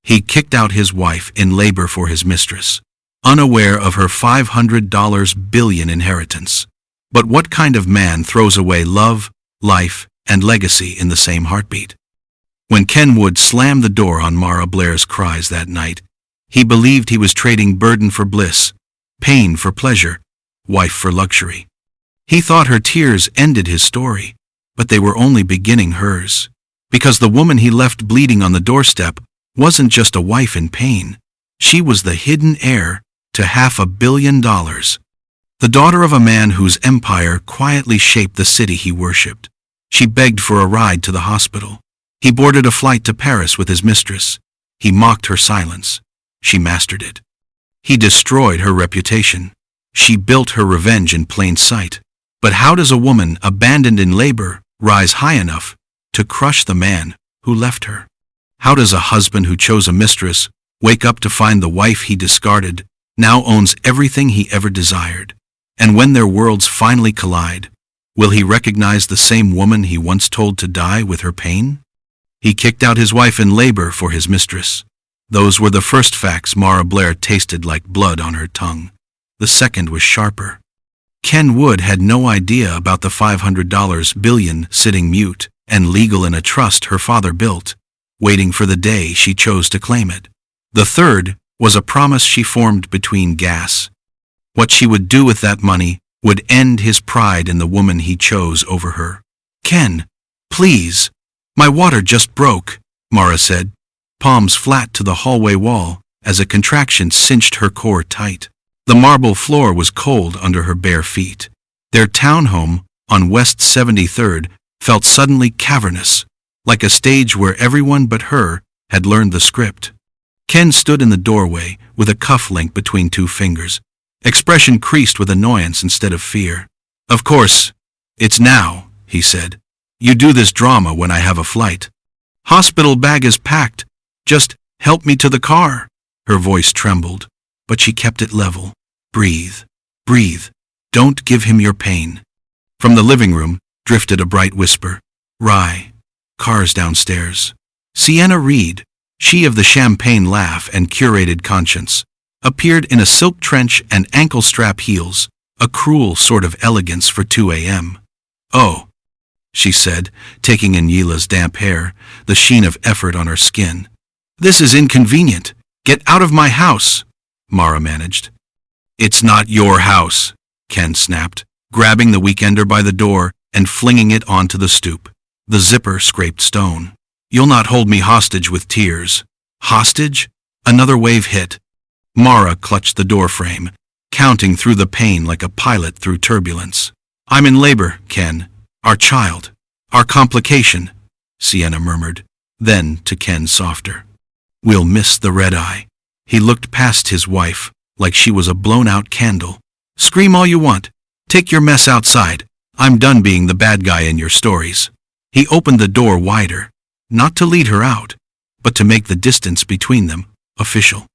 He kicked out his wife in labor for his mistress, unaware of her $500 billion inheritance. But what kind of man throws away love, life, and legacy in the same heartbeat? When Ken Wood slammed the door on Mara Blair's cries that night, he believed he was trading burden for bliss, pain for pleasure, wife for luxury. He thought her tears ended his story, but they were only beginning hers. Because the woman he left bleeding on the doorstep wasn't just a wife in pain. She was the hidden heir to $500 million. The daughter of a man whose empire quietly shaped the city he worshipped. She begged for a ride to the hospital. He boarded a flight to Paris with his mistress. He mocked her silence. She mastered it. He destroyed her reputation. She built her revenge in plain sight. But how does a woman abandoned in labor rise high enough to crush the man who left her? How does a husband who chose a mistress wake up to find the wife he discarded now owns everything he ever desired? And when their worlds finally collide, will he recognize the same woman he once told to die with her pain? He kicked out his wife in labor for his mistress. Those were the first facts Mara Blair tasted like blood on her tongue. The second was sharper. Ken Wood had no idea about the $500 billion sitting mute and legal in a trust her father built, waiting for the day she chose to claim it. The third was a promise she formed between gas. What she would do with that money would end his pride in the woman he chose over her. "Ken, please, my water just broke," Mara said, palms flat to the hallway wall as a contraction cinched her core tight. The marble floor was cold under her bare feet. Their townhome on West 73rd felt suddenly cavernous, like a stage where everyone but her had learned the script. Ken stood in the doorway with a cuff link between two fingers, expression creased with annoyance instead of fear. "Of course, it's now," he said. "You do this drama when I have a flight. Hospital bag is packed. Just help me to the car." Her voice trembled, but she kept it level. "Breathe, breathe. Don't give him your pain." From the living room drifted a bright whisper. "Rye." Cars downstairs. Sienna Reed, she of the champagne laugh and curated conscience, appeared in a silk trench and ankle-strap heels, a cruel sort of elegance for 2 a.m. "Oh," she said, taking in Yila's damp hair, the sheen of effort on her skin. "This is inconvenient. Get out of my house," Mara managed. "It's not your house," Ken snapped, grabbing the weekender by the door and flinging it onto the stoop. The zipper scraped stone. "You'll not hold me hostage with tears." "Hostage?" Another wave hit. Mara clutched the doorframe, counting through the pain like a pilot through turbulence. "I'm in labor, Ken. Our child. Our complication," Sienna murmured. Then, to Ken softer, "We'll miss the red eye." He looked past his wife like she was a blown-out candle. "Scream all you want. Take your mess outside. I'm done being the bad guy in your stories." He opened the door wider, not to lead her out, but to make the distance between them official.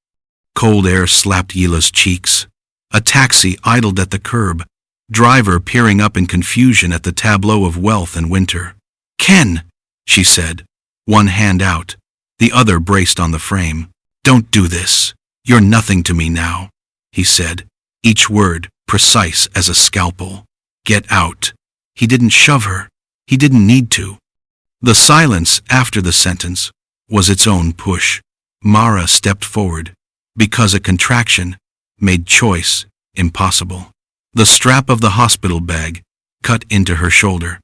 Cold air slapped Yila's cheeks. A taxi idled at the curb, driver peering up in confusion at the tableau of wealth and winter. "Ken," she said, one hand out, the other braced on the frame. "Don't do this. You're nothing to me now," he said, each word precise as a scalpel. "Get out." He didn't shove her. He didn't need to. The silence after the sentence was its own push. Mara stepped forward, because a contraction made choice impossible. The strap of the hospital bag cut into her shoulder.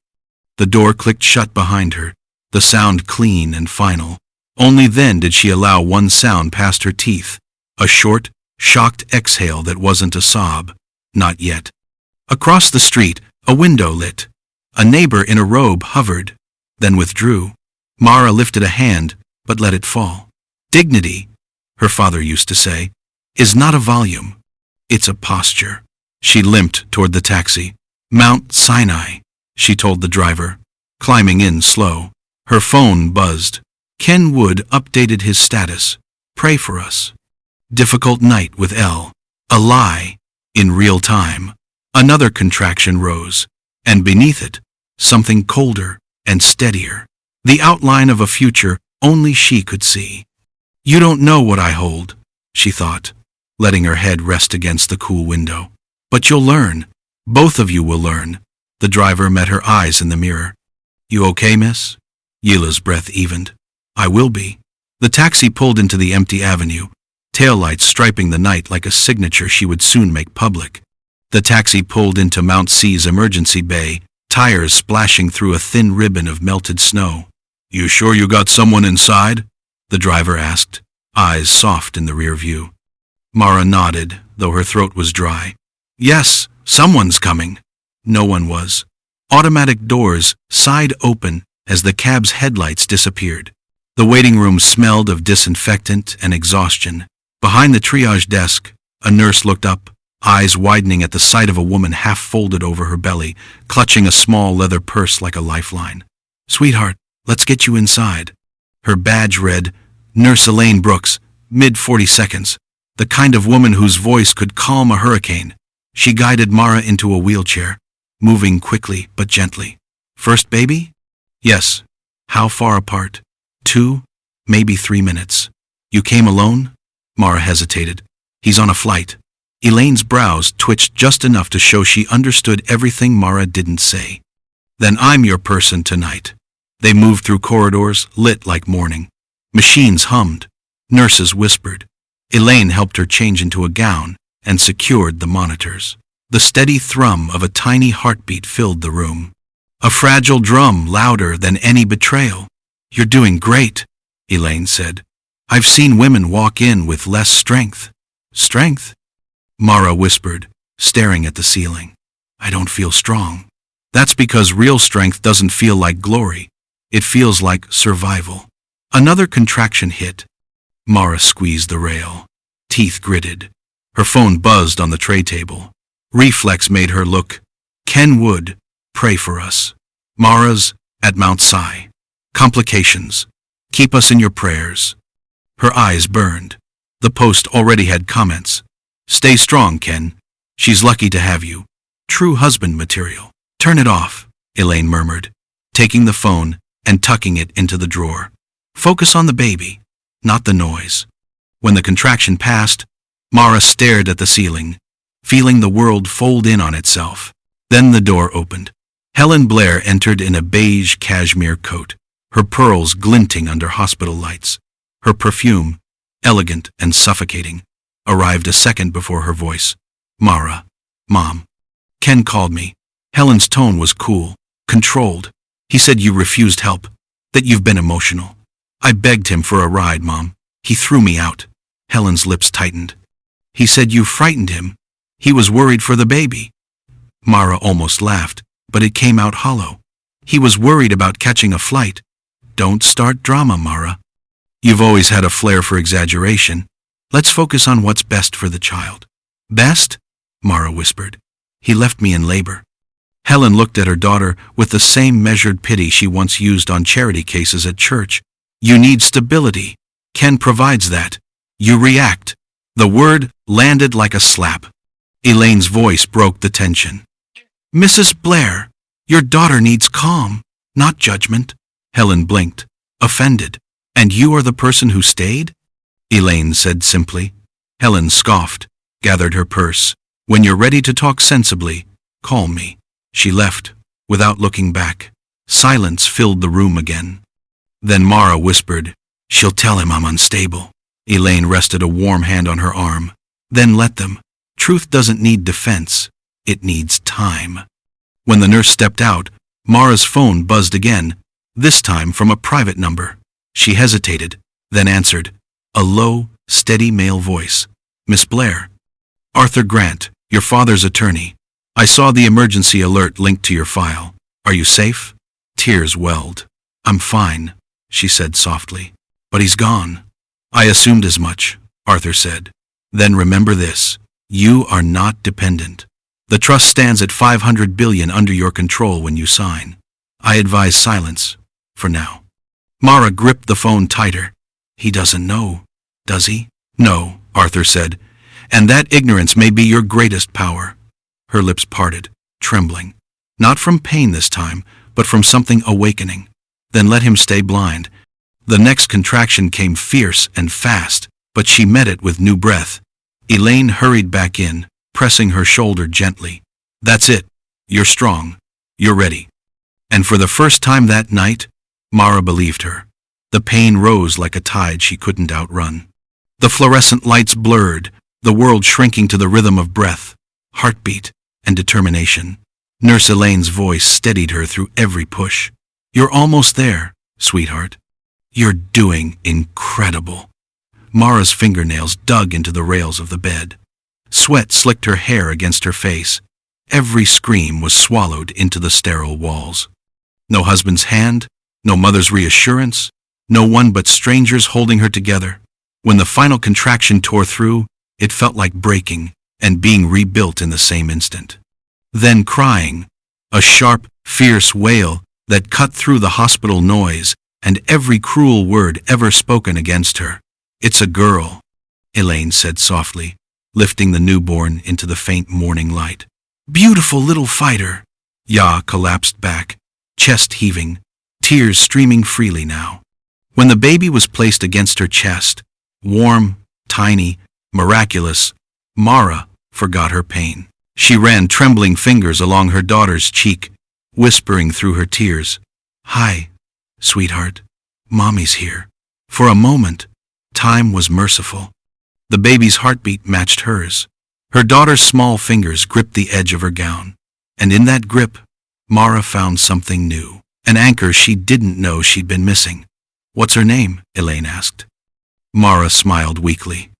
The door clicked shut behind her, the sound clean and final. Only then did she allow one sound past her teeth, a short, shocked exhale that wasn't a sob. Not yet. Across the street, a window lit. A neighbor in a robe hovered, then withdrew. Mara lifted a hand, but let it fall. "Dignity," her father used to say, "is not a volume. It's a posture." She limped toward the taxi. "Mount Sinai," she told the driver, climbing in slow. Her phone buzzed. Ken Wood updated his status. "Pray for us." "Difficult night with L. A lie. In real time." Another contraction rose, and beneath it, something colder and steadier. The outline of a future only she could see. You don't know what I hold, she thought, letting her head rest against the cool window. But you'll learn. Both of you will learn. The driver met her eyes in the mirror. You okay, miss? Yila's breath evened. I will be. The taxi pulled into the empty avenue, taillights striping the night like a signature she would soon make public. The taxi pulled into Mount C's emergency bay, tires splashing through a thin ribbon of melted snow. You sure you got someone inside? The driver asked, eyes soft in the rear view. Mara nodded, though her throat was dry. Yes, someone's coming. No one was. Automatic doors sighed open as the cab's headlights disappeared. The waiting room smelled of disinfectant and exhaustion. Behind the triage desk, a nurse looked up, eyes widening at the sight of a woman half folded over her belly, clutching a small leather purse like a lifeline. Sweetheart, let's get you inside. Her badge read, Nurse Elaine Brooks, mid-40 the kind of woman whose voice could calm a hurricane. She guided Mara into a wheelchair, moving quickly but gently. First baby? Yes. How far apart? 2, maybe 3 minutes. You came alone? Mara hesitated. He's on a flight. Elaine's brows twitched just enough to show she understood everything Mara didn't say. Then I'm your person tonight. They moved through corridors lit like morning. Machines hummed. Nurses whispered. Elaine helped her change into a gown and secured the monitors. The steady thrum of a tiny heartbeat filled the room. A fragile drum louder than any betrayal. You're doing great, Elaine said. I've seen women walk in with less strength. Strength? Mara whispered, staring at the ceiling. I don't feel strong. That's because real strength doesn't feel like glory. It feels like survival. Another contraction hit. Mara squeezed the rail. Teeth gritted. Her phone buzzed on the tray table. Reflex made her look. Ken Wood, pray for us. Mara's, at Mount Si. Complications. Keep us in your prayers. Her eyes burned. The post already had comments. Stay strong, Ken. She's lucky to have you. True husband material. Turn it off, Elaine murmured, taking the phone and tucking it into the drawer. Focus on the baby, not the noise. When the contraction passed, Mara stared at the ceiling, feeling the world fold in on itself. Then the door opened. Helen Blair entered in a beige cashmere coat, her pearls glinting under hospital lights. Her perfume, elegant and suffocating, arrived a second before her voice. Mara, Mom. Ken called me. Helen's tone was cool, controlled. He said you refused help, that you've been emotional. I begged him for a ride, Mom. He threw me out. Helen's lips tightened. He said you frightened him. He was worried for the baby. Mara almost laughed, but it came out hollow. He was worried about catching a flight. Don't start drama, Mara. You've always had a flair for exaggeration. Let's focus on what's best for the child. Best? Mara whispered. He left me in labor. Helen looked at her daughter with the same measured pity she once used on charity cases at church. You need stability. Ken provides that. You react. The word landed like a slap. Elaine's voice broke the tension. Mrs. Blair, your daughter needs calm, not judgment. Helen blinked, offended. And you are the person who stayed? Elaine said simply. Helen scoffed, gathered her purse. When you're ready to talk sensibly, call me. She left, without looking back. Silence filled the room again. Then Mara whispered, She'll tell him I'm unstable. Elaine rested a warm hand on her arm. Then let them. Truth doesn't need defense. It needs time. When the nurse stepped out, Mara's phone buzzed again, this time from a private number. She hesitated, then answered. A low, steady male voice. Miss Blair. Arthur Grant, your father's attorney. I saw the emergency alert linked to your file. Are you safe? Tears welled. I'm fine, she said softly. But he's gone. I assumed as much, Arthur said. Then remember this. You are not dependent. The trust stands at $500 billion under your control when you sign. I advise silence, for now. Mara gripped the phone tighter. He doesn't know, does he? No, Arthur said. And that ignorance may be your greatest power. Her lips parted, trembling. Not from pain this time, but from something awakening. Then let him stay blind. The next contraction came fierce and fast, but she met it with new breath. Elaine hurried back in, pressing her shoulder gently. That's it. You're strong. You're ready. And for the first time that night, Mara believed her. The pain rose like a tide she couldn't outrun. The fluorescent lights blurred, the world shrinking to the rhythm of breath, heartbeat, and determination. Nurse Elaine's voice steadied her through every push. You're almost there, sweetheart. You're doing incredible. Mara's fingernails dug into the rails of the bed. Sweat slicked her hair against her face. Every scream was swallowed into the sterile walls. No husband's hand, no mother's reassurance, no one but strangers holding her together. When the final contraction tore through, it felt like breaking and being rebuilt in the same instant. Then crying, a sharp, fierce wail that cut through the hospital noise and every cruel word ever spoken against her. It's a girl, Elaine said softly, lifting the newborn into the faint morning light. Beautiful little fighter. Ya collapsed back, chest heaving, tears streaming freely now. When the baby was placed against her chest, warm, tiny, miraculous, Mara forgot her pain. She ran trembling fingers along her daughter's cheek, whispering through her tears, "Hi, sweetheart, Mommy's here." For a moment, time was merciful. The baby's heartbeat matched hers. Her daughter's small fingers gripped the edge of her gown, and in that grip, Mara found something new, an anchor she didn't know she'd been missing. "What's her name?" Elaine asked. Mara smiled weakly.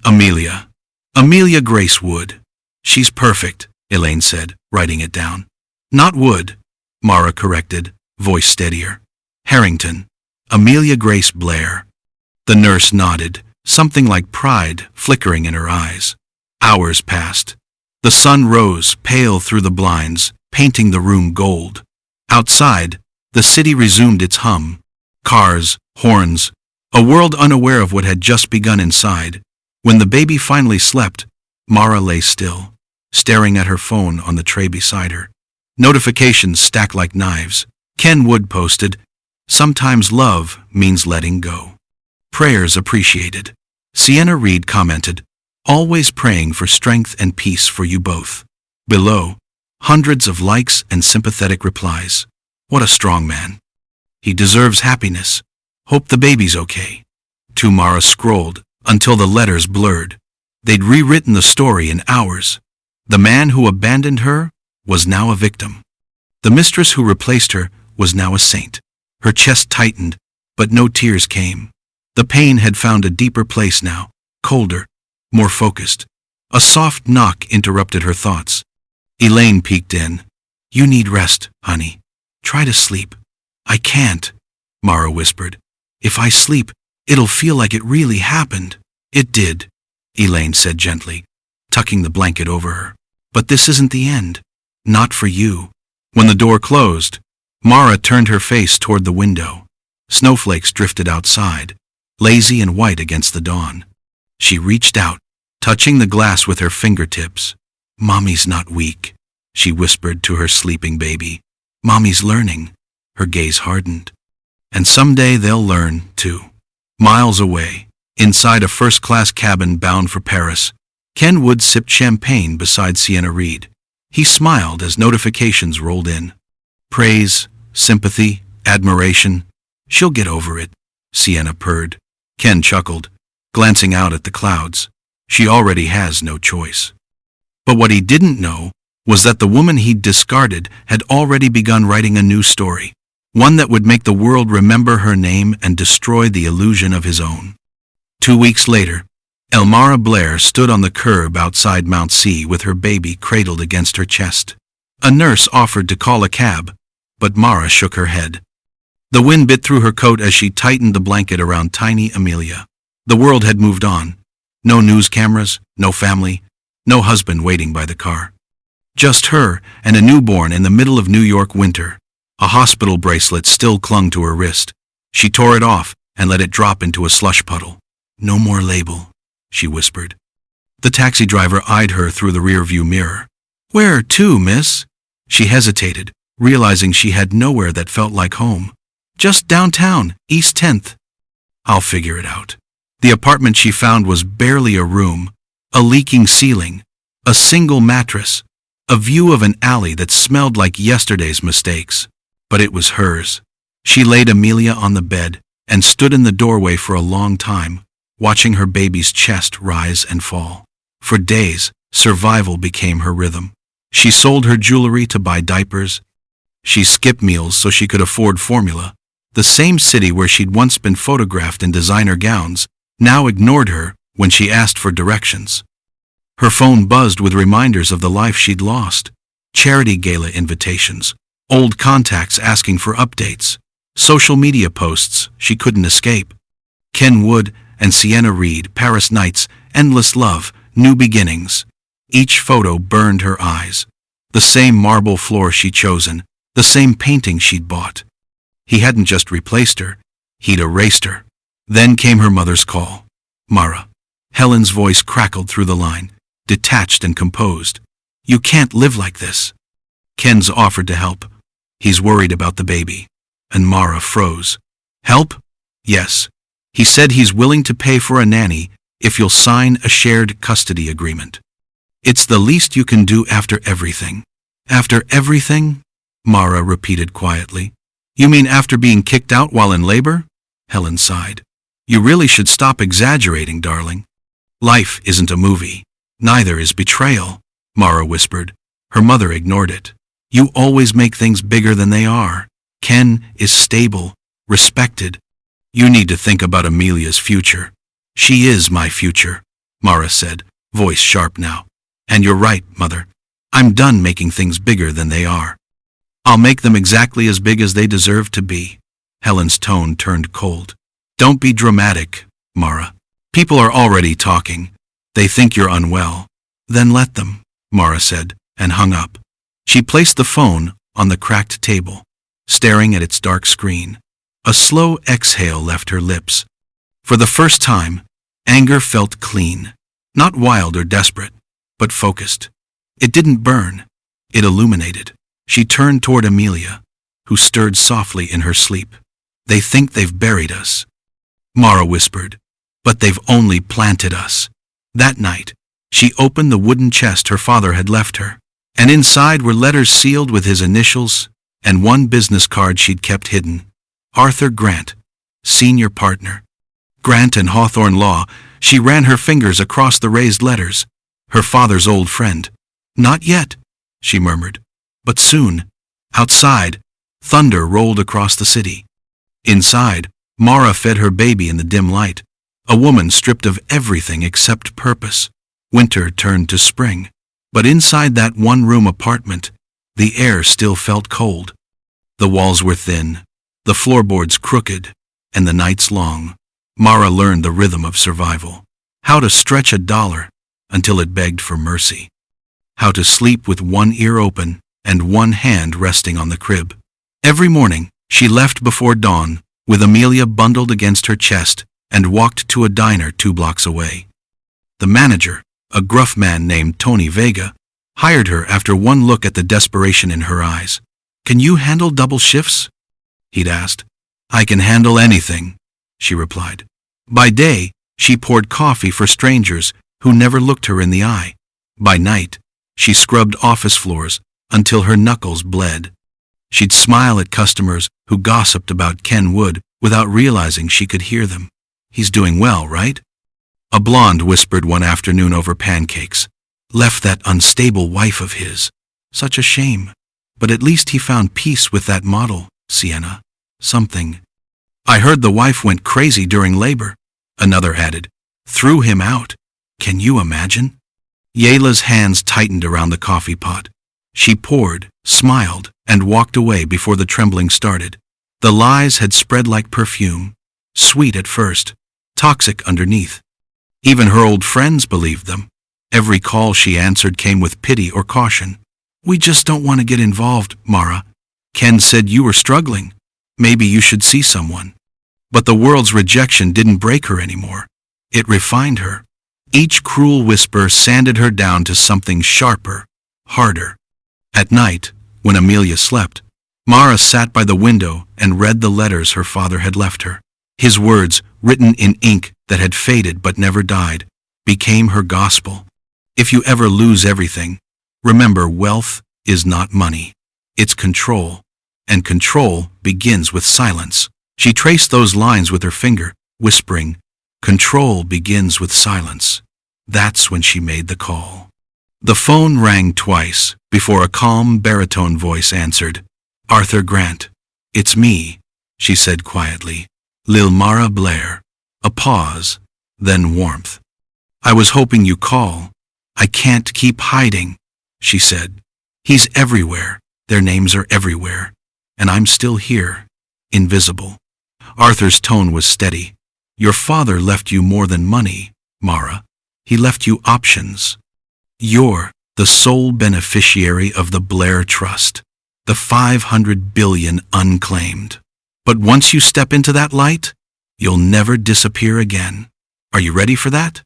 "Amelia. Amelia Grace Wood." "She's perfect," Elaine said, writing it down. "Not Wood," Mara corrected, voice steadier. "Harrington. Amelia Grace Blair." The nurse nodded, something like pride flickering in her eyes. Hours passed. The sun rose, pale through the blinds, painting the room gold. Outside, the city resumed its hum. Cars, horns, a world unaware of what had just begun inside. When the baby finally slept, Mara lay still, staring at her phone on the tray beside her. Notifications stacked like knives. Ken Wood posted, "Sometimes love means letting go." Prayers appreciated. Sienna Reed commented, "Always praying for strength and peace for you both." Below, hundreds of likes and sympathetic replies. "What a strong man. He deserves happiness. Hope the baby's okay." Mara scrolled until the letters blurred. They'd rewritten the story in hours. The man who abandoned her was now a victim. The mistress who replaced her was now a saint. Her chest tightened, but no tears came. The pain had found a deeper place now, colder, more focused. A soft knock interrupted her thoughts. Elaine peeked in. "You need rest, honey. Try to sleep." "I can't," Mara whispered. "If I sleep, it'll feel like it really happened." "It did," Elaine said gently, tucking the blanket over her. "But this isn't the end. Not for you." When the door closed, Mara turned her face toward the window. Snowflakes drifted outside, lazy and white against the dawn. She reached out, touching the glass with her fingertips. "Mommy's not weak," she whispered to her sleeping baby. "Mommy's learning." Her gaze hardened. "And someday they'll learn, too." Miles away, inside a first-class cabin bound for Paris, Ken Wood sipped champagne beside Sienna Reed. He smiled as notifications rolled in. Praise, sympathy, admiration. "She'll get over it," Sienna purred. Ken chuckled, glancing out at the clouds. "She already has no choice." But what he didn't know was that the woman he'd discarded had already begun writing a new story, one that would make the world remember her name and destroy the illusion of his own. 2 weeks later, Elmira Blair stood on the curb outside Mount C with her baby cradled against her chest. A nurse offered to call a cab, but Mara shook her head. The wind bit through her coat as she tightened the blanket around tiny Amelia. The world had moved on. No news cameras, no family, no husband waiting by the car. Just her and a newborn in the middle of New York winter. A hospital bracelet still clung to her wrist. She tore it off and let it drop into a slush puddle. "No more label," she whispered. The taxi driver eyed her through the rearview mirror. "Where to, miss?" She hesitated, realizing she had nowhere that felt like home. "Just downtown, East 10th. I'll figure it out. The apartment she found was barely a room, a leaking ceiling, a single mattress, a view of an alley that smelled like yesterday's mistakes. But it was hers. She laid Amelia on the bed and stood in the doorway for a long time, watching her baby's chest rise and fall. For days, survival became her rhythm. She sold her jewelry to buy diapers. She skipped meals so she could afford formula. The same city where she'd once been photographed in designer gowns now ignored her when she asked for directions. Her phone buzzed with reminders of the life she'd lost. Charity gala invitations, old contacts asking for updates, social media posts she couldn't escape. Ken Wood and Sienna Reed, Paris nights, endless love, new beginnings. Each photo burned her eyes. The same marble floor she'd chosen, the same painting she'd bought. He hadn't just replaced her, he'd erased her. Then came her mother's call. Mara. Helen's voice crackled through the line, detached and composed. You can't live like this. Ken's offered to help. He's worried about the baby. And Mara froze. Help? Yes. He said he's willing to pay for a nanny if you'll sign a shared custody agreement. It's the least you can do after everything. After everything? Mara repeated quietly. You mean after being kicked out while in labor? Helen sighed. You really should stop exaggerating, darling. Life isn't a movie. Neither is betrayal, Mara whispered. Her mother ignored it. You always make things bigger than they are. Ken is stable, respected. You need to think about Amelia's future. She is my future, Mara said, voice sharp now. And you're right, Mother. I'm done making things bigger than they are. I'll make them exactly as big as they deserve to be. Helen's tone turned cold. Don't be dramatic, Mara. People are already talking. They think you're unwell. Then let them, Mara said, and hung up. She placed the phone on the cracked table, staring at its dark screen. A slow exhale left her lips. For the first time, anger felt clean, not wild or desperate, but focused. It didn't burn. It illuminated. She turned toward Amelia, who stirred softly in her sleep. They think they've buried us, Mara whispered, but they've only planted us. That night, she opened the wooden chest her father had left her, and inside were letters sealed with his initials and one business card she'd kept hidden. Arthur Grant, senior partner. Grant and Hawthorne Law. She ran her fingers across the raised letters. Her father's old friend. Not yet, she murmured. But soon. Outside, thunder rolled across the city. Inside, Mara fed her baby in the dim light. A woman stripped of everything except purpose. Winter turned to spring. But inside that one-room apartment, the air still felt cold. The walls were thin, the floorboards crooked, and the nights long. Mara learned the rhythm of survival. How to stretch $1 until it begged for mercy. How to sleep with one ear open and one hand resting on the crib. Every morning, she left before dawn, with Amelia bundled against her chest, and walked to a diner 2 blocks away. The manager, a gruff man named Tony Vega, hired her after one look at the desperation in her eyes. Can you handle double shifts? He'd asked. I can handle anything, she replied. By day, she poured coffee for strangers who never looked her in the eye. By night, she scrubbed office floors until her knuckles bled. She'd smile at customers who gossiped about Ken Wood without realizing she could hear them. He's doing well, right? A blonde whispered one afternoon over pancakes. Left that unstable wife of his. Such a shame. But at least he found peace with that model, Sienna. Something. I heard the wife went crazy during labor, another added. Threw him out. Can you imagine? Yayla's hands tightened around the coffee pot. She poured, smiled, and walked away before the trembling started. The lies had spread like perfume. Sweet at first, toxic underneath. Even her old friends believed them. Every call she answered came with pity or caution. We just don't want to get involved, Mara. Ken said you were struggling. Maybe you should see someone. But the world's rejection didn't break her anymore. It refined her. Each cruel whisper sanded her down to something sharper, harder. At night, when Amelia slept, Mara sat by the window and read the letters her father had left her. His words, written in ink that had faded but never died, became her gospel. If you ever lose everything, remember wealth is not money. It's control. And control begins with silence. She traced those lines with her finger, whispering, "Control begins with silence." That's when she made the call. The phone rang twice before a calm baritone voice answered. "Arthur Grant." "It's me," she said quietly. "Lilmara Blair." A pause, then warmth. "I was hoping you'd call. I can't keep hiding," she said. "He's everywhere. Their names are everywhere. And I'm still here, invisible." Arthur's tone was steady. "Your father left you more than money, Mara. He left you options. You're the sole beneficiary of the Blair Trust, the 500 billion unclaimed. But once you step into that light, you'll never disappear again. Are you ready for that?"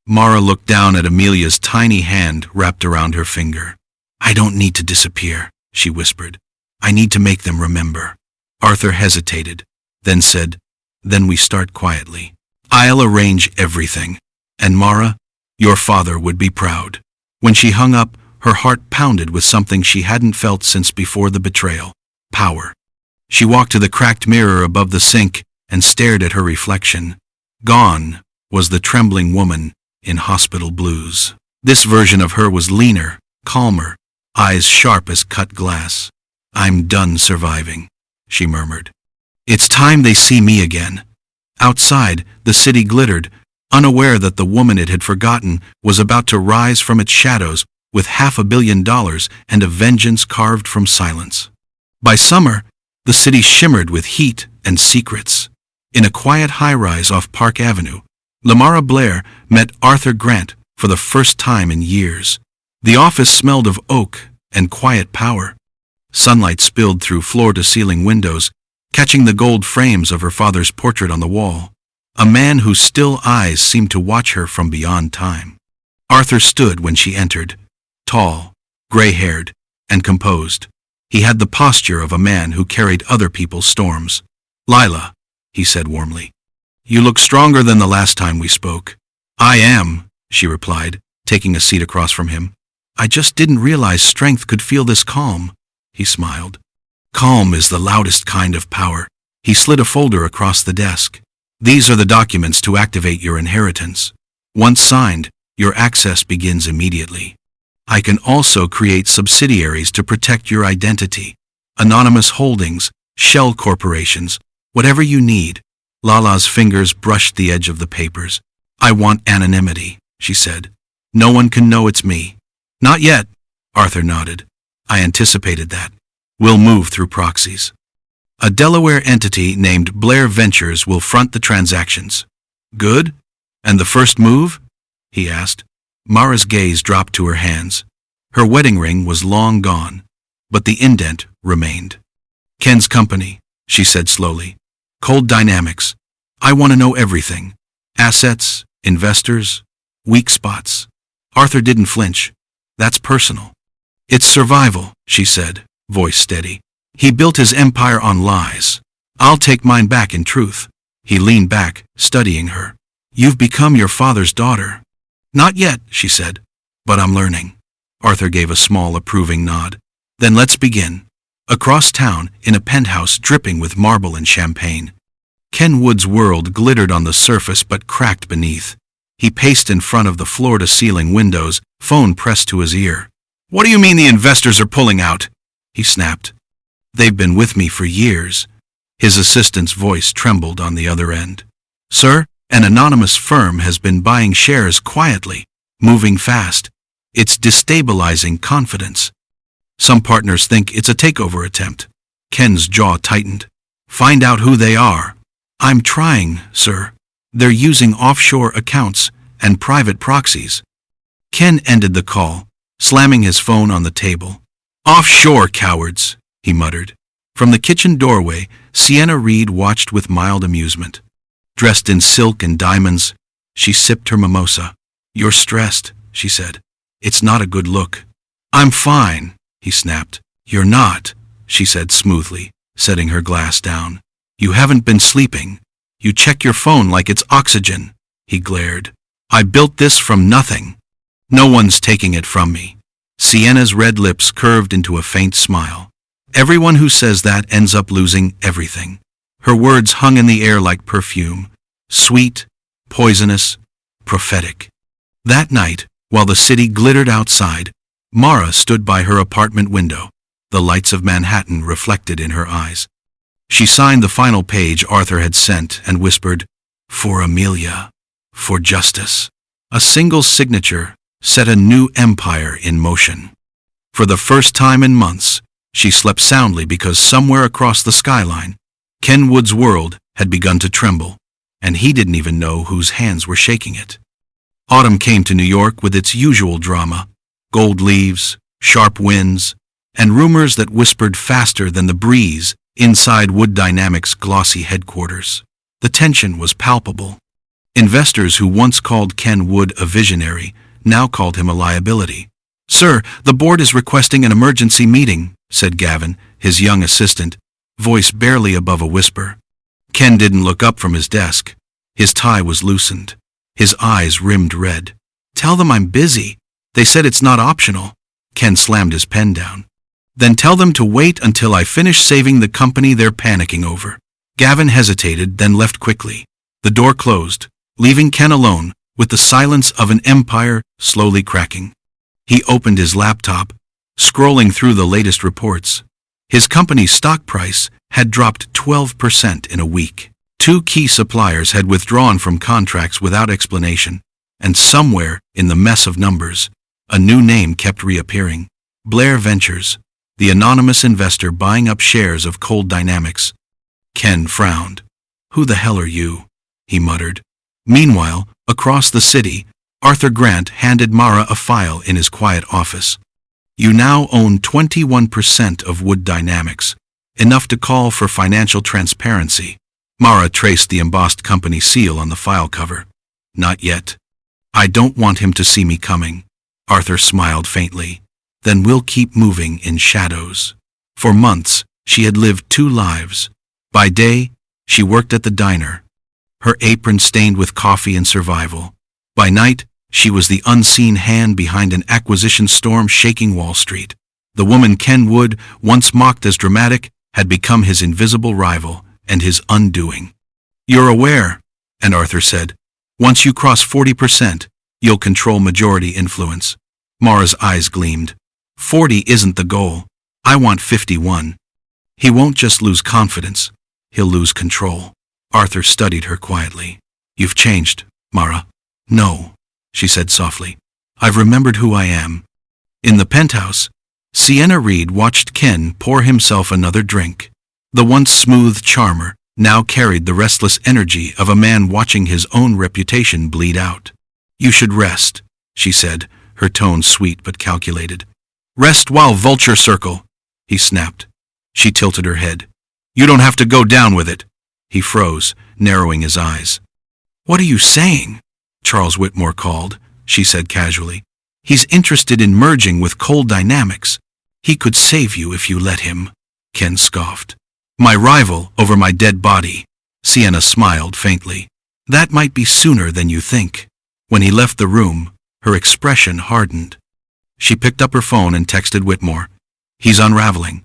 Mara looked down at Amelia's tiny hand wrapped around her finger. "I don't need to disappear," she whispered. "I need to make them remember." Arthur hesitated, then said, "Then we start quietly. I'll arrange everything. And Mara, your father would be proud." When she hung up, her heart pounded with something she hadn't felt since before the betrayal. Power. She walked to the cracked mirror above the sink and stared at her reflection. Gone was the trembling woman in hospital blues. This version of her was leaner, calmer, eyes sharp as cut glass. "I'm done surviving," she murmured. "It's time they see me again." Outside, the city glittered, unaware that the woman it had forgotten was about to rise from its shadows with $500 million and a vengeance carved from silence. By summer, the city shimmered with heat and secrets. In a quiet high-rise off Park Avenue, Lilmara Blair met Arthur Grant for the first time in years. The office smelled of oak and quiet power. Sunlight spilled through floor-to-ceiling windows, catching the gold frames of her father's portrait on the wall, a man whose still eyes seemed to watch her from beyond time. Arthur stood when she entered, tall, gray-haired, and composed. He had the posture of a man who carried other people's storms. "Lila," he said warmly, "you look stronger than the last time we spoke." "I am," she replied, taking a seat across from him. "I just didn't realize strength could feel this calm," he smiled. "Calm is the loudest kind of power." He slid a folder across the desk. "These are the documents to activate your inheritance. Once signed, your access begins immediately. I can also create subsidiaries to protect your identity. Anonymous holdings, shell corporations, whatever you need." Lala's fingers brushed the edge of the papers. "I want anonymity," she said. "No one can know it's me." "Not yet," Arthur nodded. "I anticipated that. We'll move through proxies. A Delaware entity named Blair Ventures will front the transactions." "Good. And the first move?" he asked. Mara's gaze dropped to her hands. Her wedding ring was long gone, but the indent remained. "Ken's company," she said slowly. "Cold Dynamics. I want to know everything. Assets, investors, weak spots." Arthur didn't flinch. "That's personal." "It's survival," she said, voice steady. "He built his empire on lies. I'll take mine back in truth." He leaned back, studying her. "You've become your father's daughter." "Not yet," she said, "but I'm learning." Arthur gave a small approving nod. "Then let's begin." Across town, in a penthouse dripping with marble and champagne, Ken Wood's world glittered on the surface but cracked beneath. He paced in front of the floor-to-ceiling windows, phone pressed to his ear. "What do you mean the investors are pulling out?" he snapped. "They've been with me for years." His assistant's voice trembled on the other end. "Sir, an anonymous firm has been buying shares quietly, moving fast. It's destabilizing confidence. Some partners think it's a takeover attempt." Ken's jaw tightened. "Find out who they are." "I'm trying, sir. They're using offshore accounts and private proxies." Ken ended the call, slamming his phone on the table. "Offshore cowards," he muttered. From the kitchen doorway, Sienna Reed watched with mild amusement. Dressed in silk and diamonds, she sipped her mimosa. "You're stressed," she said. "It's not a good look." "I'm fine," he snapped. "You're not," she said smoothly, setting her glass down. "You haven't been sleeping." You check your phone like it's oxygen, he glared. I built this from nothing. No one's taking it from me. Sienna's red lips curved into a faint smile. Everyone who says that ends up losing everything. Her words hung in the air like perfume, sweet, poisonous, prophetic. That night, while the city glittered outside, Mara stood by her apartment window, the lights of Manhattan reflected in her eyes. She signed the final page Arthur had sent and whispered, "For Amelia, for justice." A single signature set a new empire in motion. For the first time in months, she slept soundly because somewhere across the skyline, Ken Wood's world had begun to tremble, and he didn't even know whose hands were shaking it. Autumn came to New York with its usual drama, gold leaves, sharp winds, and rumors that whispered faster than the breeze inside Wood Dynamics' glossy headquarters. The tension was palpable. Investors who once called Ken Wood a visionary now called him a liability. "Sir, the board is requesting an emergency meeting," said Gavin, his young assistant, voice barely above a whisper. Ken didn't look up from his desk. His tie was loosened. His eyes rimmed red. "Tell them I'm busy. They said it's not optional." Ken slammed his pen down. "Then tell them to wait until I finish saving the company they're panicking over." Gavin hesitated, then left quickly. The door closed, leaving Ken alone with the silence of an empire slowly cracking. He opened his laptop, scrolling through the latest reports. His company's stock price had dropped 12% in a week. Two key suppliers had withdrawn from contracts without explanation, and somewhere in the mess of numbers, a new name kept reappearing. Blair Ventures, the anonymous investor buying up shares of Cold Dynamics. Ken frowned. "Who the hell are you?" he muttered. Meanwhile, across the city, Arthur Grant handed Mara a file in his quiet office. "You now own 21% of Wood Dynamics, enough to call for financial transparency." Mara traced the embossed company seal on the file cover. "Not yet. I don't want him to see me coming." Arthur smiled faintly. "Then we'll keep moving in shadows." For months, she had lived two lives. By day, she worked at the diner, her apron stained with coffee and survival. By night, she was the unseen hand behind an acquisition storm shaking Wall Street. The woman Ken Wood, once mocked as dramatic, had become his invisible rival and his undoing. "You're aware," and Arthur said, "once you cross 40%, you'll control majority influence." Mara's eyes gleamed. 40 isn't the goal. I want 51. He won't just lose confidence, he'll lose control. Arthur studied her quietly. "You've changed, Mara." "No," she said softly. "I've remembered who I am." In the penthouse, Sienna Reed watched Ken pour himself another drink. The once smooth charmer now carried the restless energy of a man watching his own reputation bleed out. "You should rest," she said, her tone sweet but calculated. "Rest while vulture circle," he snapped. She tilted her head. "You don't have to go down with it." He froze, narrowing his eyes. "What are you saying?" Charles Whitmore called, she said casually. "He's interested in merging with Cold Dynamics. He could save you if you let him." Ken scoffed. "My rival over my dead body." Sienna smiled faintly. "That might be sooner than you think." When he left the room, her expression hardened. She picked up her phone and texted Whitmore. "He's unraveling.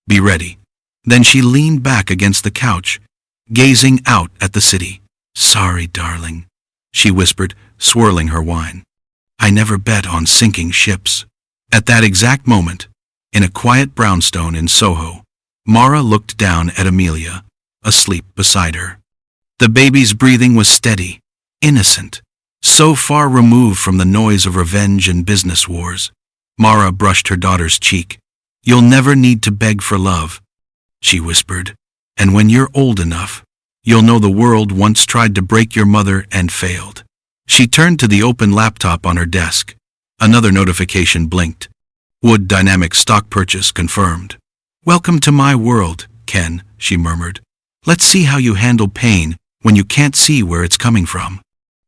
Be ready." Then she leaned back against the couch, gazing out at the city. "Sorry, darling," she whispered, swirling her wine. "I never bet on sinking ships." At that exact moment, in a quiet brownstone in Soho, Mara looked down at Amelia, asleep beside her. The baby's breathing was steady, innocent, so far removed from the noise of revenge and business wars. Mara brushed her daughter's cheek. "You'll never need to beg for love," she whispered. "And when you're old enough, you'll know the world once tried to break your mother and failed." She turned to the open laptop on her desk. Another notification blinked. Wood Dynamics stock purchase confirmed. "Welcome to my world, Ken," she murmured. "Let's see how you handle pain when you can't see where it's coming from."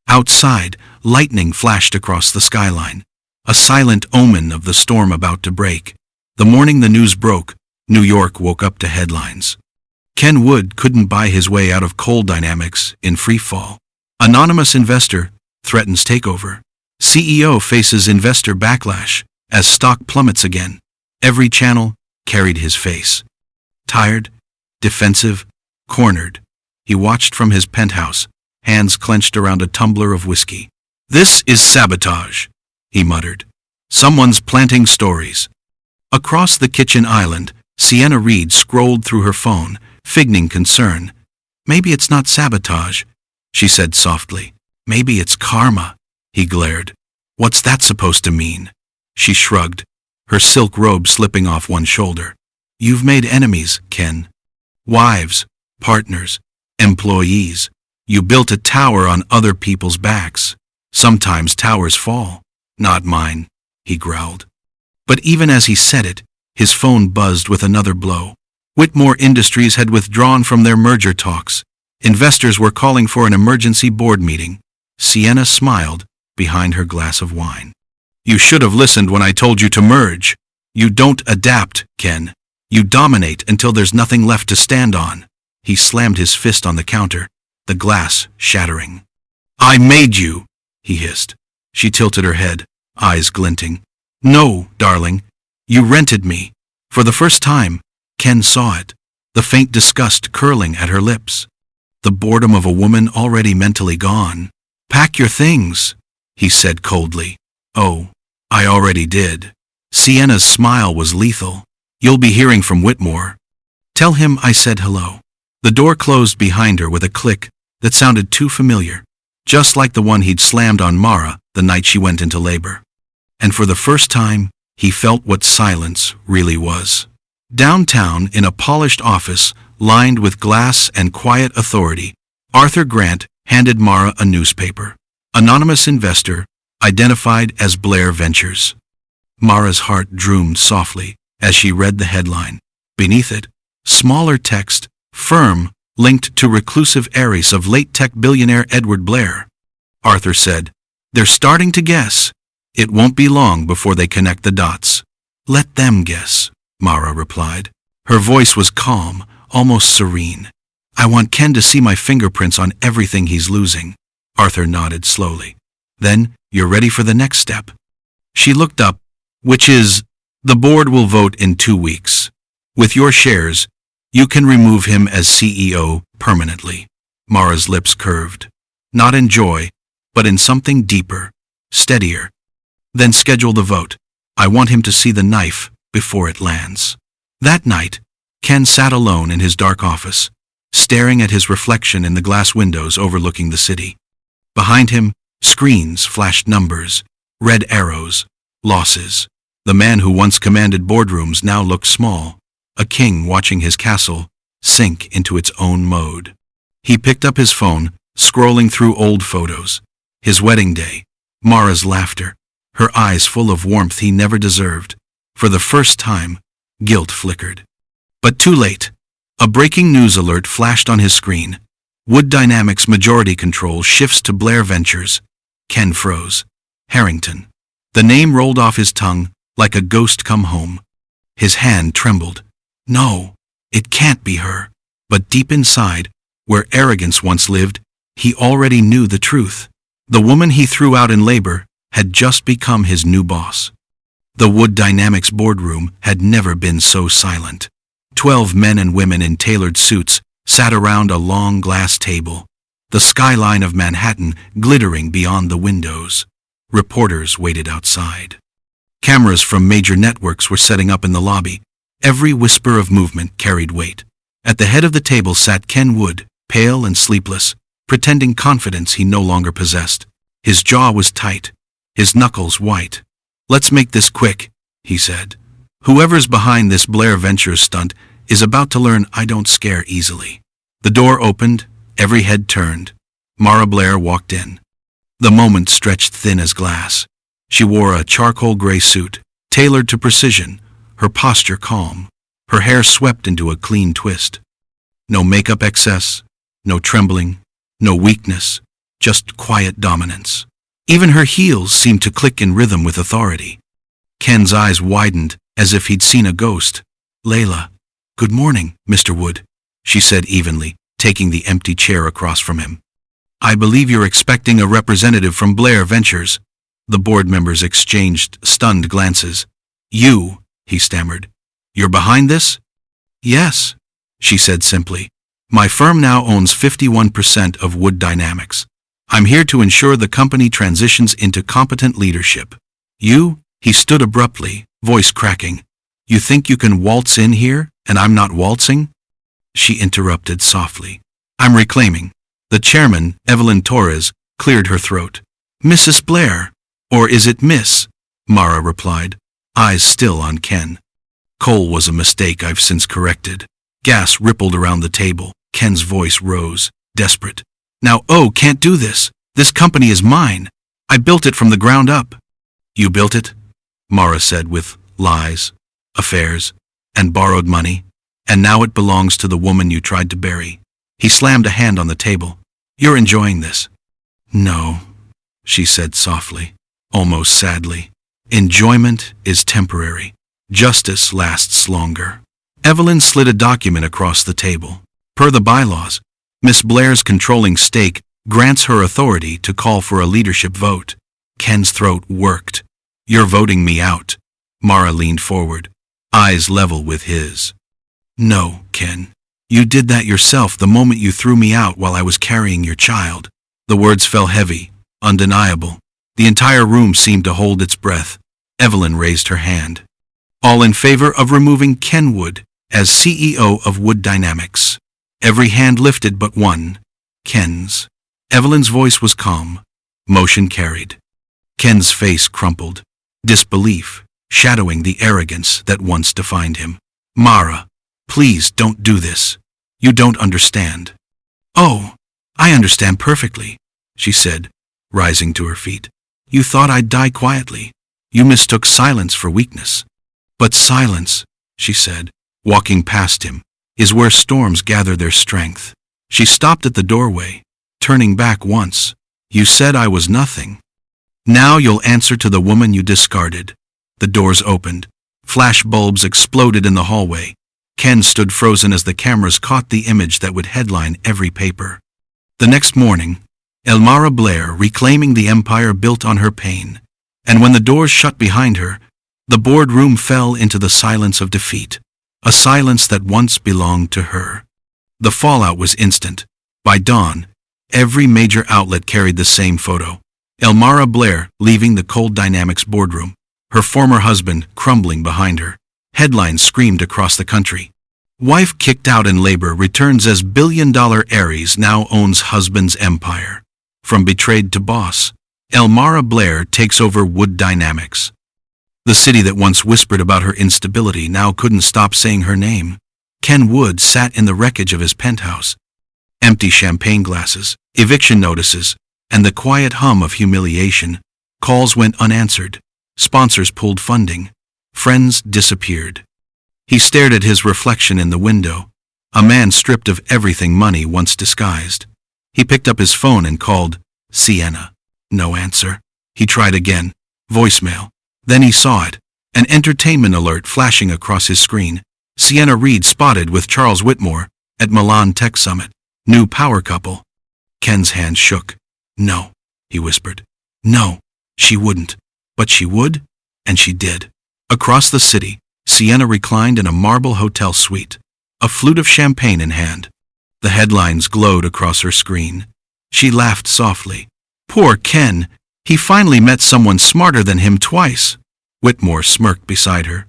Outside, lightning flashed across the skyline, a silent omen of the storm about to break. The morning the news broke, New York woke up to headlines. Ken Wood couldn't buy his way out of coal dynamics in free fall. Anonymous investor threatens takeover. CEO faces investor backlash as stock plummets again. Every channel carried his face. Tired, defensive, cornered, he watched from his penthouse, hands clenched around a tumbler of whiskey. "This is sabotage," he muttered. "Someone's planting stories." Across the kitchen island, Sienna Reed scrolled through her phone, figning concern. "Maybe it's not sabotage," she said softly. "Maybe it's karma," he glared. "What's that supposed to mean?" She shrugged, her silk robe slipping off one shoulder. "You've made enemies, Ken. Wives, partners, employees. You built a tower on other people's backs. Sometimes towers fall. Not mine," he growled. But even as he said it, his phone buzzed with another blow. Whitmore Industries had withdrawn from their merger talks. Investors were calling for an emergency board meeting. Sienna smiled behind her glass of wine. "You should have listened when I told you to merge. You don't adapt, Ken. You dominate until there's nothing left to stand on." He slammed his fist on the counter, the glass shattering. "I made you," he hissed. She tilted her head, eyes glinting. "No, darling. You rented me." For the first time, Ken saw it, the faint disgust curling at her lips. The boredom of a woman already mentally gone. "Pack your things," he said coldly. "Oh, I already did." Sienna's smile was lethal. "You'll be hearing from Whitmore. Tell him I said hello." The door closed behind her with a click that sounded too familiar, just like the one he'd slammed on Mara the night she went into labor. And for the first time, he felt what silence really was. Downtown, in a polished office lined with glass and quiet authority, Arthur Grant handed Mara a newspaper. Anonymous investor, identified as Blair Ventures. Mara's heart drummed softly as she read the headline. Beneath it, smaller text, "Firm linked to reclusive heiress of late tech billionaire Edward Blair." Arthur said, "They're starting to guess. It won't be long before they connect the dots." "Let them guess," Mara replied. Her voice was calm, almost serene. "I want Ken to see my fingerprints on everything he's losing." Arthur nodded slowly. "Then, you're ready for the next step." She looked up, "Which is, the board will vote in 2 weeks. With your shares, you can remove him as CEO permanently." Mara's lips curved. Not in joy, but in something deeper, steadier. "Then schedule the vote. I want him to see the knife before it lands." That night, Ken sat alone in his dark office, staring at his reflection in the glass windows overlooking the city. Behind him, screens flashed numbers, red arrows, losses. The man who once commanded boardrooms now looked small, a king watching his castle sink into its own mode. He picked up his phone, scrolling through old photos. His wedding day, Mara's laughter, her eyes full of warmth he never deserved. For the first time, guilt flickered. But too late. A breaking news alert flashed on his screen. Wood Dynamics majority control shifts to Blair Ventures. Ken froze. Harrington. The name rolled off his tongue like a ghost come home. His hand trembled. No, it can't be her. But deep inside, where arrogance once lived, he already knew the truth. The woman he threw out in labor had just become his new boss. The Wood Dynamics boardroom had never been so silent. 12 men and women in tailored suits sat around a long glass table, the skyline of Manhattan glittering beyond the windows. Reporters waited outside. Cameras from major networks were setting up in the lobby. Every whisper of movement carried weight. At the head of the table sat Ken Wood, pale and sleepless, pretending confidence he no longer possessed. His jaw was tight, his knuckles white. "Let's make this quick," he said. "Whoever's behind this Blair Ventures stunt is about to learn I don't scare easily." The door opened, every head turned. Mara Blair walked in. The moment stretched thin as glass. She wore a charcoal gray suit, tailored to precision, her posture calm, her hair swept into a clean twist. No makeup excess, no trembling, no weakness, just quiet dominance. Even her heels seemed to click in rhythm with authority. Ken's eyes widened as if he'd seen a ghost. "Layla." "Good morning, Mr. Wood." she said evenly, taking the empty chair across from him. I believe you're expecting a representative from Blair Ventures. The board members exchanged stunned glances. You, he stammered. You're behind this? Yes, she said simply. My firm now owns 51% of Wood Dynamics. I'm here to ensure the company transitions into competent leadership. You, he stood abruptly, voice cracking. You think you can waltz in here, and I'm not waltzing? She interrupted softly. I'm reclaiming. The chairman, Evelyn Torres, cleared her throat. Mrs. Blair, or is it Miss? Mara replied, eyes still on Ken. Cole was a mistake I've since corrected. Gas rippled around the table. Ken's voice rose, desperate. Now, can't do this. This company is mine. I built it from the ground up. You built it? Mara said with lies, affairs, and borrowed money, and now it belongs to the woman you tried to bury. He slammed a hand on the table. You're enjoying this? No, she said softly, almost sadly. Enjoyment is temporary. Justice lasts longer. Evelyn slid a document across the table. Per the bylaws, Miss Blair's controlling stake grants her authority to call for a leadership vote. Ken's throat worked. You're voting me out. Mara leaned forward, eyes level with his. No, Ken. You did that yourself the moment you threw me out while I was carrying your child. The words fell heavy, undeniable. The entire room seemed to hold its breath. Evelyn raised her hand. All in favor of removing Ken Wood as CEO of Wood Dynamics. Every hand lifted but one. Ken's. Evelyn's voice was calm. Motion carried. Ken's face crumpled. Disbelief, shadowing the arrogance that once defined him. Mara, please don't do this. You don't understand. Oh, I understand perfectly, she said, rising to her feet. You thought I'd die quietly. You mistook silence for weakness. But silence, she said, walking past him, is where storms gather their strength. She stopped at the doorway, turning back once. You said I was nothing. Now you'll answer to the woman you discarded. The doors opened. Flash bulbs exploded in the hallway. Ken stood frozen as the cameras caught the image that would headline every paper. The next morning, Elmira Blair reclaiming the empire built on her pain. And when the doors shut behind her, the boardroom fell into the silence of defeat, a silence that once belonged to her. The fallout was instant. By dawn, every major outlet carried the same photo. Elmira Blair leaving the Cold Dynamics boardroom, her former husband crumbling behind her. Headlines screamed across the country. Wife kicked out in labor returns as billion-dollar Aries now owns husband's empire. From betrayed to boss, Elmira Blair takes over Wood Dynamics. The city that once whispered about her instability now couldn't stop saying her name. Ken Wood sat in the wreckage of his penthouse. Empty champagne glasses, eviction notices, and the quiet hum of humiliation. Calls went unanswered. Sponsors pulled funding. Friends disappeared. He stared at his reflection in the window, a man stripped of everything money once disguised. He picked up his phone and called Sienna. No answer. He tried again. Voicemail. Then he saw it, an entertainment alert flashing across his screen. Sienna Reed spotted with Charles Whitmore at Milan Tech Summit. New power couple. Ken's hand shook. No, he whispered. No, she wouldn't. But she would, and she did. Across the city, Sienna reclined in a marble hotel suite, a flute of champagne in hand. The headlines glowed across her screen. She laughed softly. Poor Ken, he finally met someone smarter than him twice. Whitmore smirked beside her.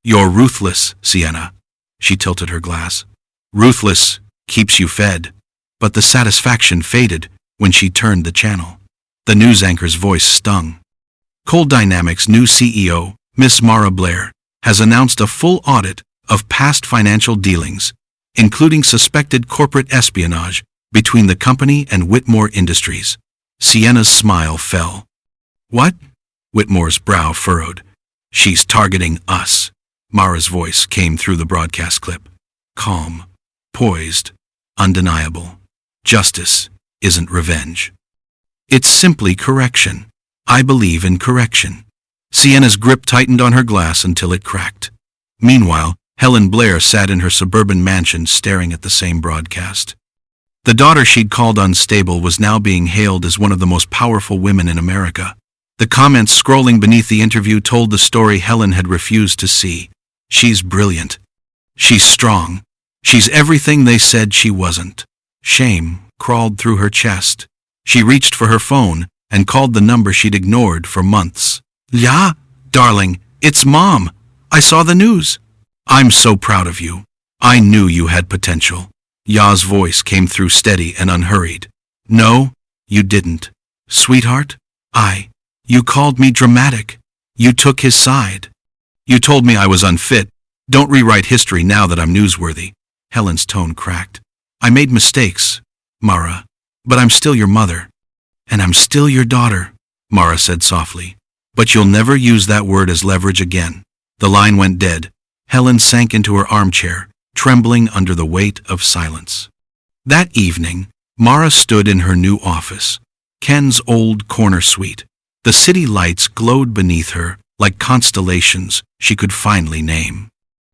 You're ruthless, Sienna. She tilted her glass. Ruthless keeps you fed. But the satisfaction faded when she turned the channel. The news anchor's voice stung. Cold Dynamics' new CEO, Miss Mara Blair, has announced a full audit of past financial dealings, including suspected corporate espionage between the company and Whitmore Industries. Sienna's smile fell. What? Whitmore's brow furrowed. She's targeting us. Mara's voice came through the broadcast clip. Calm, poised, undeniable. Justice isn't revenge. It's simply correction. I believe in correction. Sienna's grip tightened on her glass until it cracked. Meanwhile, Helen Blair sat in her suburban mansion staring at the same broadcast. The daughter she'd called unstable was now being hailed as one of the most powerful women in America. The comments scrolling beneath the interview told the story Helen had refused to see. She's brilliant. She's strong. She's everything they said she wasn't. Shame crawled through her chest. She reached for her phone and called the number she'd ignored for months. "Yeah, darling, it's Mom. I saw the news. I'm so proud of you. I knew you had potential." Ya's voice came through steady and unhurried. "No, you didn't. Sweetheart, you called me dramatic. You took his side. You told me I was unfit. Don't rewrite history now that I'm newsworthy." Helen's tone cracked. "I made mistakes, Mara, but I'm still your mother. And I'm still your daughter," Mara said softly. "But you'll never use that word as leverage again." The line went dead. Helen sank into her armchair, trembling under the weight of silence. That evening, Mara stood in her new office, Ken's old corner suite. The city lights glowed beneath her like constellations she could finally name.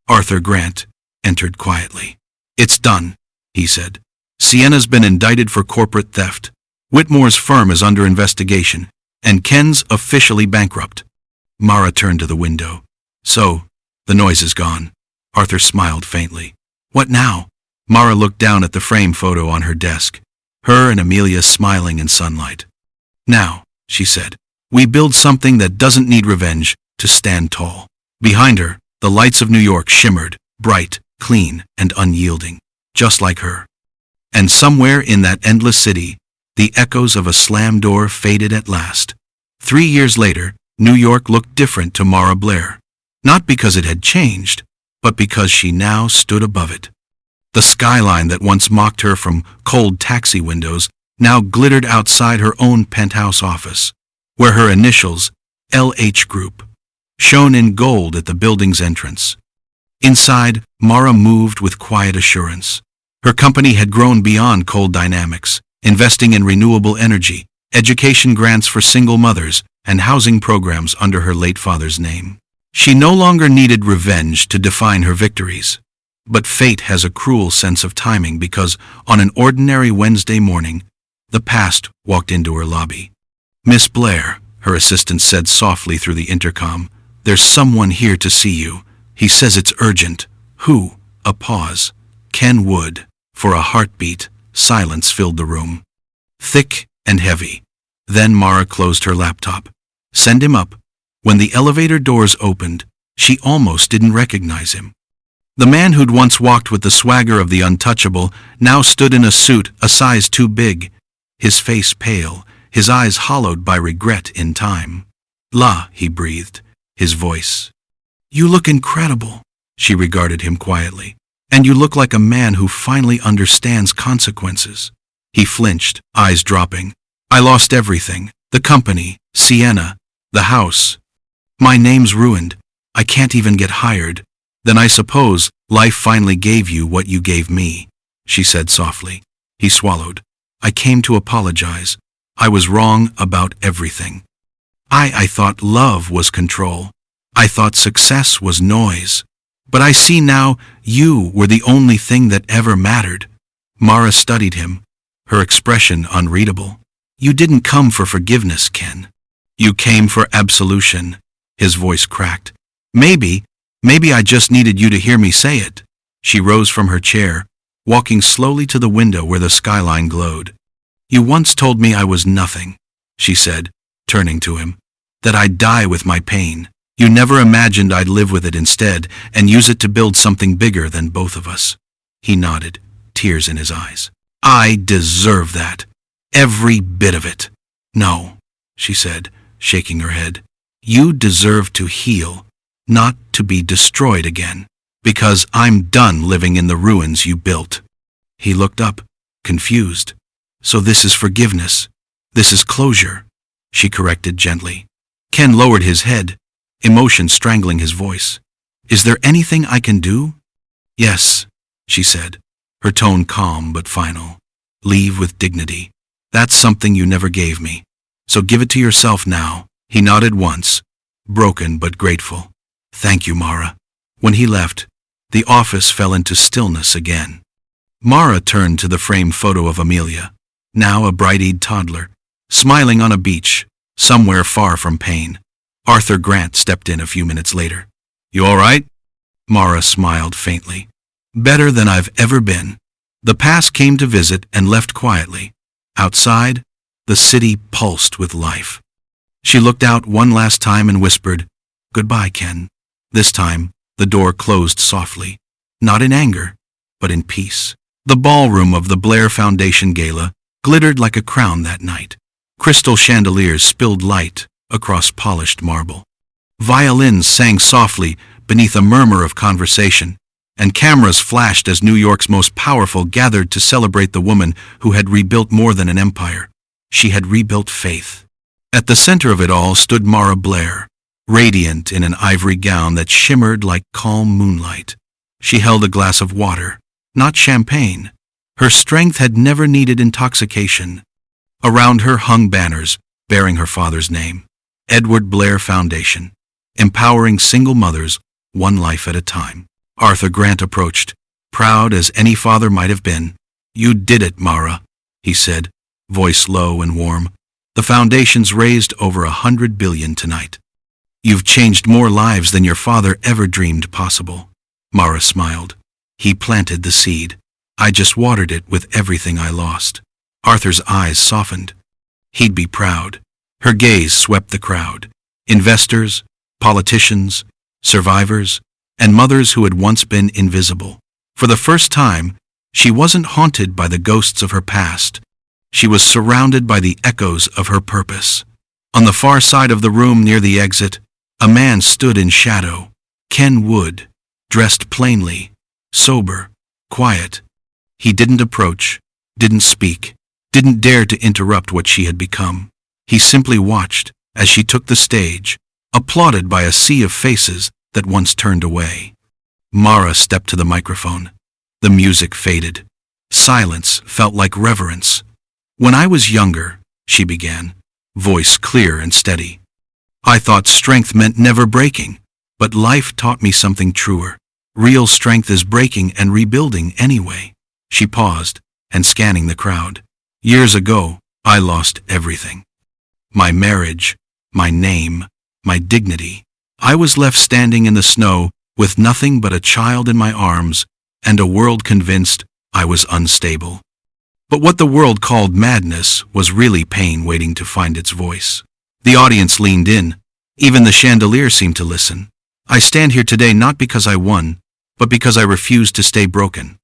Arthur Grant entered quietly. "It's done," he said. "Sienna's been indicted for corporate theft. Whitmore's firm is under investigation, and Ken's officially bankrupt." Mara turned to the window. "So, the noise is gone." Arthur smiled faintly. "What now?" Mara looked down at the frame photo on her desk, her and Amelia smiling in sunlight. "Now," she said, "we build something that doesn't need revenge to stand tall." Behind her, the lights of New York shimmered, bright, clean, and unyielding, just like her. And somewhere in that endless city, the echoes of a slammed door faded at last. 3 years later, New York looked different to Mara Blair. Not because it had changed, but because she now stood above it. The skyline that once mocked her from cold taxi windows now glittered outside her own penthouse office, where her initials, LH Group, shone in gold at the building's entrance. Inside, Mara moved with quiet assurance. Her company had grown beyond cold dynamics, investing in renewable energy, education grants for single mothers, and housing programs under her late father's name. She no longer needed revenge to define her victories. But fate has a cruel sense of timing because, on an ordinary Wednesday morning, the past walked into her lobby. "Miss Blair," her assistant said softly through the intercom, "there's someone here to see you. He says it's urgent." "Who?" A pause. "Ken Wood." For a heartbeat, silence filled the room. Thick and heavy. Then Mara closed her laptop. "Send him up." When the elevator doors opened, she almost didn't recognize him. The man who'd once walked with the swagger of the untouchable now stood in a suit a size too big, his face pale, his eyes hollowed by regret in time. "La," he breathed, his voice. "You look incredible." She regarded him quietly. "And you look like a man who finally understands consequences." He flinched, eyes dropping. "I lost everything. The company, Sienna, the house. My name's ruined. I can't even get hired." "Then I suppose life finally gave you what you gave me," she said softly. He swallowed. "I came to apologize. I was wrong about everything. I thought love was control. I thought success was noise. But I see now you were the only thing that ever mattered." Mara studied him, her expression unreadable. "You didn't come for forgiveness, Ken. You came for absolution." His voice cracked. Maybe I just needed you to hear me say it." She rose from her chair, walking slowly to the window where the skyline glowed. "You once told me I was nothing," she said, turning to him, "that I'd die with my pain. You never imagined I'd live with it instead and use it to build something bigger than both of us." He nodded, tears in his eyes. "I deserve that. Every bit of it." "No," she said, shaking her head. "You deserve to heal, not to be destroyed again, because I'm done living in the ruins you built." He looked up, confused. "So this is forgiveness. This is closure," she corrected gently. Ken lowered his head, emotion strangling his voice. "Is there anything I can do?" "Yes," she said, her tone calm but final. "Leave with dignity. That's something you never gave me. So give it to yourself now." He nodded once, broken but grateful. "Thank you, Mara." When he left, The office fell into stillness again. Mara turned to the framed photo of Amelia, now a bright-eyed toddler, smiling on a beach, somewhere far from pain. Arthur Grant stepped in a few minutes later. "You all right?" Mara smiled faintly. "Better than I've ever been." The past came to visit and left quietly. Outside, the city pulsed with life. She looked out one last time and whispered, "Goodbye, Ken." This time, the door closed softly, not in anger, but in peace. The ballroom of the Blair Foundation Gala glittered like a crown that night. Crystal chandeliers spilled light across polished marble. Violins sang softly beneath a murmur of conversation, and cameras flashed as New York's most powerful gathered to celebrate the woman who had rebuilt more than an empire. She had rebuilt faith. At the center of it all stood Mara Blair, radiant in an ivory gown that shimmered like calm moonlight. She held a glass of water, not champagne. Her strength had never needed intoxication. Around her hung banners bearing her father's name, Edward Blair Foundation, empowering single mothers one life at a time. Arthur Grant approached, proud as any father might have been. "You did it, Mara," he said, voice low and warm. "The foundation's raised over 100 billion tonight. You've changed more lives than your father ever dreamed possible." Mara smiled. "He planted the seed. I just watered it with everything I lost." Arthur's eyes softened. He'd be proud. Her gaze swept the crowd. Investors, politicians, survivors, and mothers who had once been invisible. For the first time, she wasn't haunted by the ghosts of her past. She was surrounded by the echoes of her purpose. On the far side of the room near the exit, a man stood in shadow. Ken Wood, dressed plainly, sober, quiet. He didn't approach, didn't speak, didn't dare to interrupt what she had become. He simply watched as she took the stage, applauded by a sea of faces that once turned away. Mara stepped to the microphone. The music faded. Silence felt like reverence. "When I was younger," she began, voice clear and steady, "I thought strength meant never breaking, but life taught me something truer. Real strength is breaking and rebuilding anyway." She paused, and scanning the crowd. "Years ago, I lost everything. My marriage, my name, my dignity. I was left standing in the snow with nothing but a child in my arms and a world convinced I was unstable. But what the world called madness was really pain waiting to find its voice." The audience leaned in. Even the chandelier seemed to listen. "I stand here today not because I won, but because I refused to stay broken.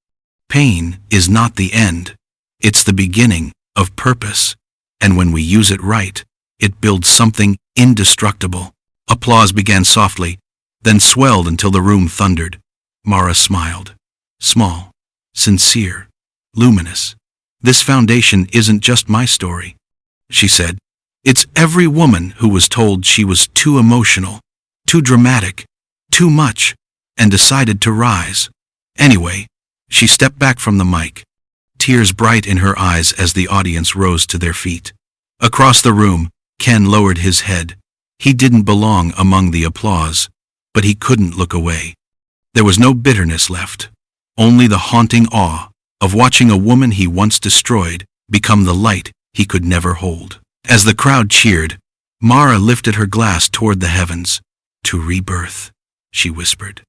Pain is not the end. It's the beginning of purpose, and when we use it right, it builds something indestructible." Applause began softly, then swelled until the room thundered. Mara smiled. Small, sincere, luminous. "This foundation isn't just my story," she said. "It's every woman who was told she was too emotional, too dramatic, too much, and decided to rise." Anyway, she stepped back from the mic, tears bright in her eyes as the audience rose to their feet. Across the room, Ken lowered his head. He didn't belong among the applause, but he couldn't look away. There was no bitterness left, only the haunting awe of watching a woman he once destroyed become the light he could never hold. As the crowd cheered, Mara lifted her glass toward the heavens. "To rebirth," she whispered.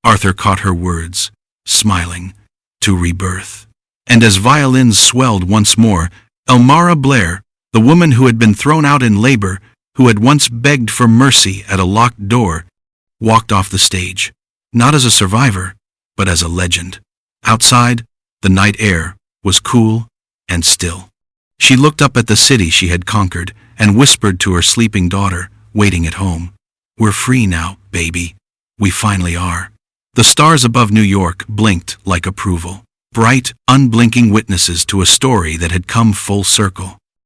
Arthur caught her words, smiling. "To rebirth." And as violins swelled once more, Elmara Blair, the woman who had been thrown out in labor, who had once begged for mercy at a locked door, walked off the stage, not as a survivor, but as a legend. Outside, the night air was cool and still. She looked up at the city she had conquered and whispered to her sleeping daughter, waiting at home, "We're free now, baby. We finally are." The stars above New York blinked like approval, bright, unblinking witnesses to a story that had come full circle.